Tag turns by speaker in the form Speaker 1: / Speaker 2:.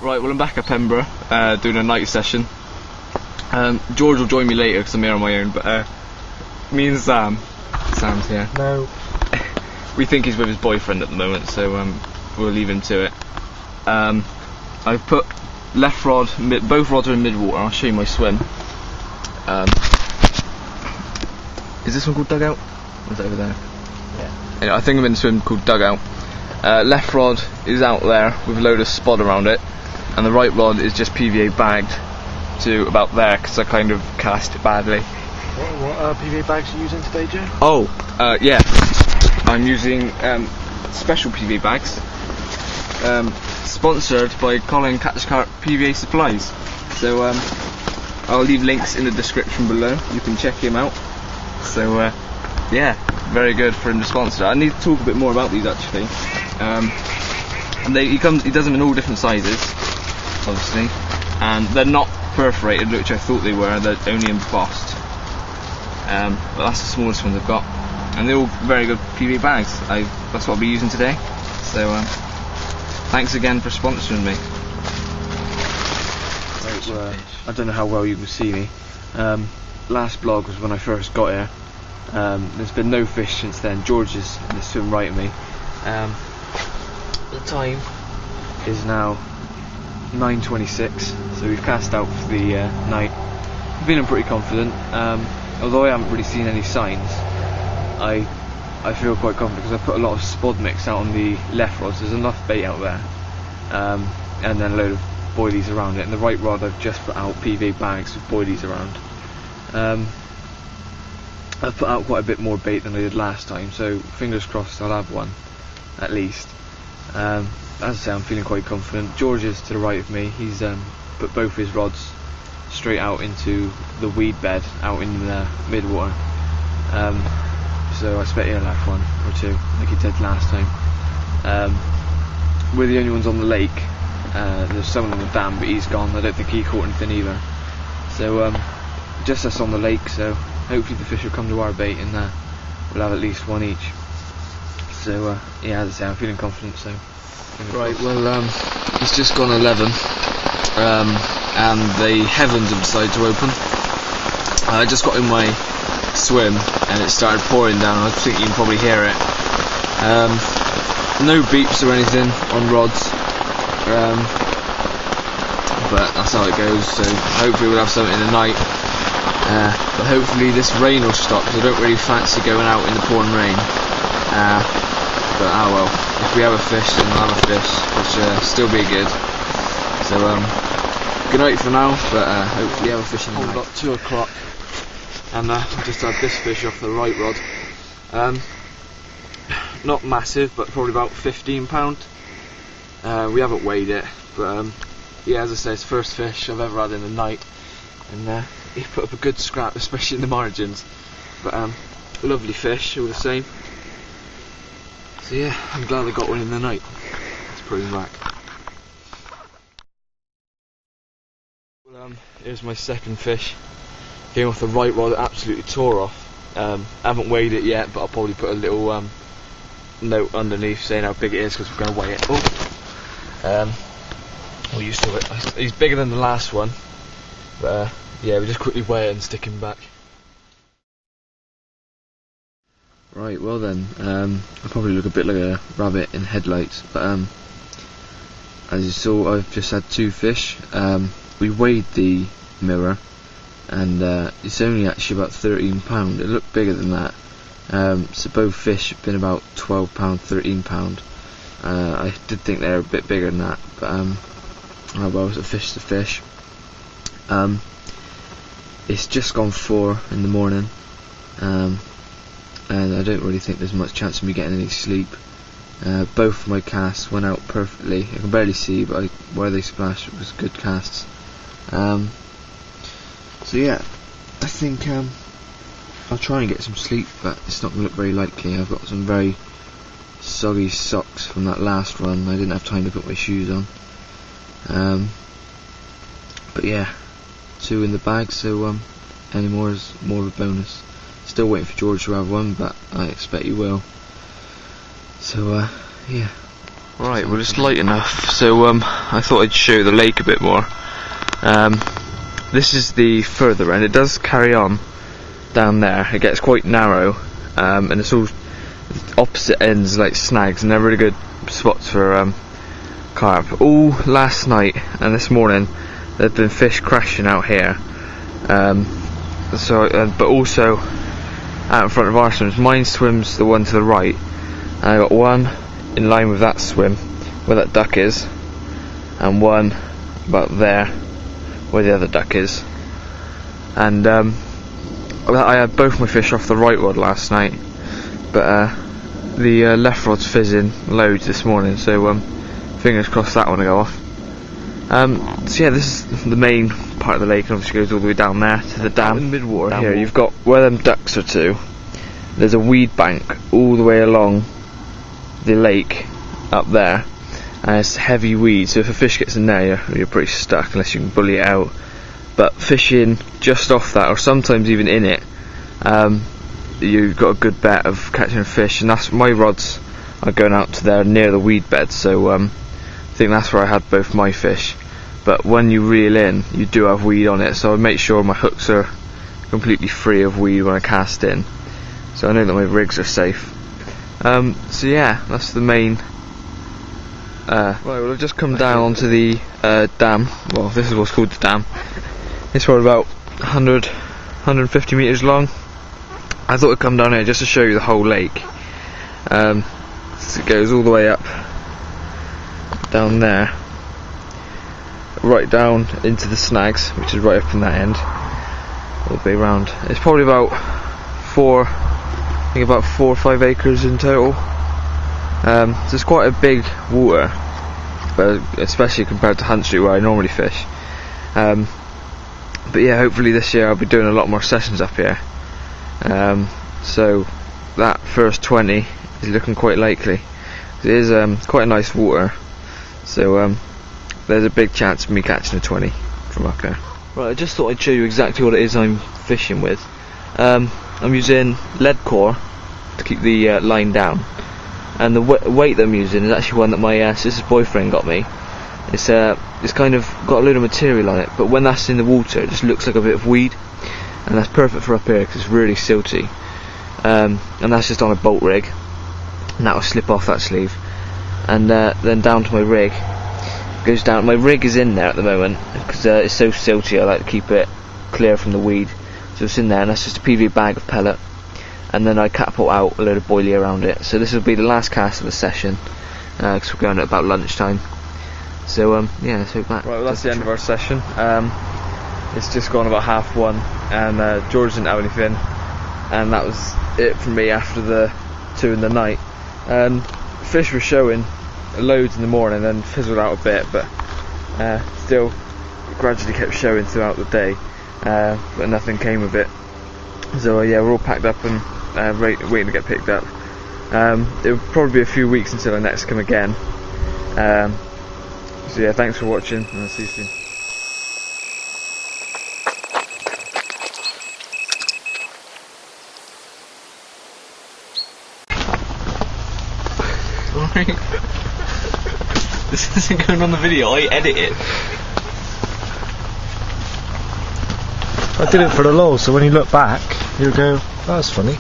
Speaker 1: Right, well I'm back at Pembroke, doing a night session. George will join me later because I'm here on my own, but me and Sam's here.
Speaker 2: No.
Speaker 1: We think he's with his boyfriend at the moment, so we'll leave him to it. I've put left rod, both rods are in mid-water. I'll show you my swim. Is this one called dugout? Or is that over there?
Speaker 2: Yeah.
Speaker 1: Anyway, I think I'm in a swim called dugout. Left rod is out there with a load of spod around it, and the right rod is just PVA bagged to about there because I kind of cast it badly.
Speaker 2: What PVA bags are you using today, Joe?
Speaker 1: Oh, yeah. I'm using special PVA bags, sponsored by Katch Karp PVA supplies. So I'll leave links in the description below. You can check him out. So yeah, very good for him to sponsor. I need to talk a bit more about these actually. And he does them in all different sizes, obviously, and they're not perforated, which I thought they were. They're only embossed. But that's the smallest ones I've got, and they're all very good PVA bags. That's what I'll be using today. So thanks again for sponsoring me.
Speaker 2: Right, I don't know how well you can see me. Last vlog was when I first got here. There's been no fish since then. George is in the swim right at me. The time is now 9:26, so we've cast out for the night. I'm feeling pretty confident. Although I haven't really seen any signs, I feel quite confident because I put a lot of spod mix out on the left rods. There's enough bait out there, and then a load of boilies around it. And the right rod I've just put out PVA bags with boilies around. I've put out quite a bit more bait than I did last time, so fingers crossed I'll have one at least. As I say, I'm feeling quite confident. George is to the right of me. He's put both his rods straight out into the weed bed out in the mid-water. So I expect he'll have one or two, like he did last time. We're the only ones on the lake. There's someone on the dam, but he's gone. I don't think he caught anything either. So just us on the lake, so hopefully the fish will come to our bait and we'll have at least one each. So yeah, as I say, I'm feeling confident. So right, well it's just gone 11, and the heavens have decided to open. I just got in my swim and it started pouring down. I think you can probably hear it. No beeps or anything on rods, but that's how it goes. So hopefully we'll have something in the night. But hopefully this rain will stop, because I don't really fancy going out in the pouring rain. But oh well, if we have a fish then we'll have a fish, which will still be good. So good night for now, but hopefully have a fish in the night. About 2 o'clock, and I've just had this fish off the right rod. Not massive, but probably about £15. We haven't weighed it, but yeah, as I say, it's the first fish I've ever had in the night, and he put up a good scrap, especially in the margins. But lovely fish all the same. So yeah, I'm glad I got one in the night. Let's put him back. Well, here's my second fish. Came off the right rod, it absolutely tore off. I haven't weighed it yet, but I'll probably put a little note underneath saying how big it is, because we're going to weigh it. We're used to it. He's bigger than the last one, but yeah, we just quickly weigh it and stick him back. Right, well then, I probably look a bit like a rabbit in headlights, but as you saw, I've just had 2 fish. We weighed the mirror, and it's only actually about £13. It looked bigger than that. So both fish have been about £12, £13. I did think they were a bit bigger than that, but oh well, it's a fish's a fish. It's just gone 4 in the morning, and I don't really think there's much chance of me getting any sleep. Both of my casts went out perfectly. I can barely see, but where they splashed was good casts. So yeah, I think I'll try and get some sleep, but it's not going to look very likely. I've got some very soggy socks from that last run. I didn't have time to put my shoes on. But yeah, 2 in the bag, so any more is more of a bonus. Still waiting for George to have one, but I expect he will. So yeah,
Speaker 1: Right, well it's light enough, so I thought I'd show the lake a bit more. This is the further end. It does carry on down there. It gets quite narrow, and it's all opposite ends like snags, and they're really good spots for carp. All last night and this morning there've been fish crashing out here, but also out in front of our swims. Mine swims the one to the right, and I got one in line with that swim where that duck is, and one about there where the other duck is. And I had both my fish off the right rod last night, but the left rod's fizzing loads this morning, so fingers crossed that one will go off. So yeah, this is the main part of the lake, and obviously goes all the way down there to the dam. In mid-water here, you've got where them ducks are to. There's a weed bank all the way along the lake up there, and it's heavy weed, so if a fish gets in there you're pretty stuck unless you can bully it out. But fishing just off that, or sometimes even in it, you've got a good bet of catching a fish, and that's my rods are going out to there near the weed bed, so I think that's where I had both my fish. But when you reel in, you do have weed on it, so I make sure my hooks are completely free of weed when I cast in, so I know that my rigs are safe. So yeah, that's the main. Right, well I've just come down onto the dam. Well, this is what's called the dam. It's probably about 150 metres long. I thought I'd come down here just to show you the whole lake. So it goes all the way up down there, right down into the snags, which is right up in that end, all the way around. It's probably about 4 or 5 acres in total. So it's quite a big water, but especially compared to Hunt Street where I normally fish. But yeah, hopefully this year I'll be doing a lot more sessions up here. So that first 20 is looking quite likely. It is quite a nice water, so there's a big chance of me catching a 20 from up here. Right, I just thought I'd show you exactly what it is I'm fishing with. I'm using lead core to keep the line down, and the weight that I'm using is actually one that my sister's boyfriend got me. It's kind of got a load of material on it, but when that's in the water it just looks like a bit of weed, and that's perfect for up here because it's really silty. And that's just on a bolt rig, and that will slip off that sleeve, and then down to my rig. It goes down. My rig is in there at the moment because it's so silty. I like to keep it clear from the weed, so it's in there, and that's just a PVA bag of pellet, and then I catapult out a load of boilie around it. So this will be the last cast of the session, because we're going at about lunchtime. So yeah, let's hope that. Right, well that's the end of our session. It's just gone about 1:30, and George didn't have anything, and that was it for me after the 2 in the night. Fish were showing loads in the morning, then fizzled out a bit, but still gradually kept showing throughout the day, but nothing came of it. So yeah, we're all packed up and waiting to get picked up. It will probably be a few weeks until I next come again. So yeah, thanks for watching, and I'll see you soon. This isn't going on the video, I edit it.
Speaker 3: I did it for the lol, so when you look back, you'll go, that's funny.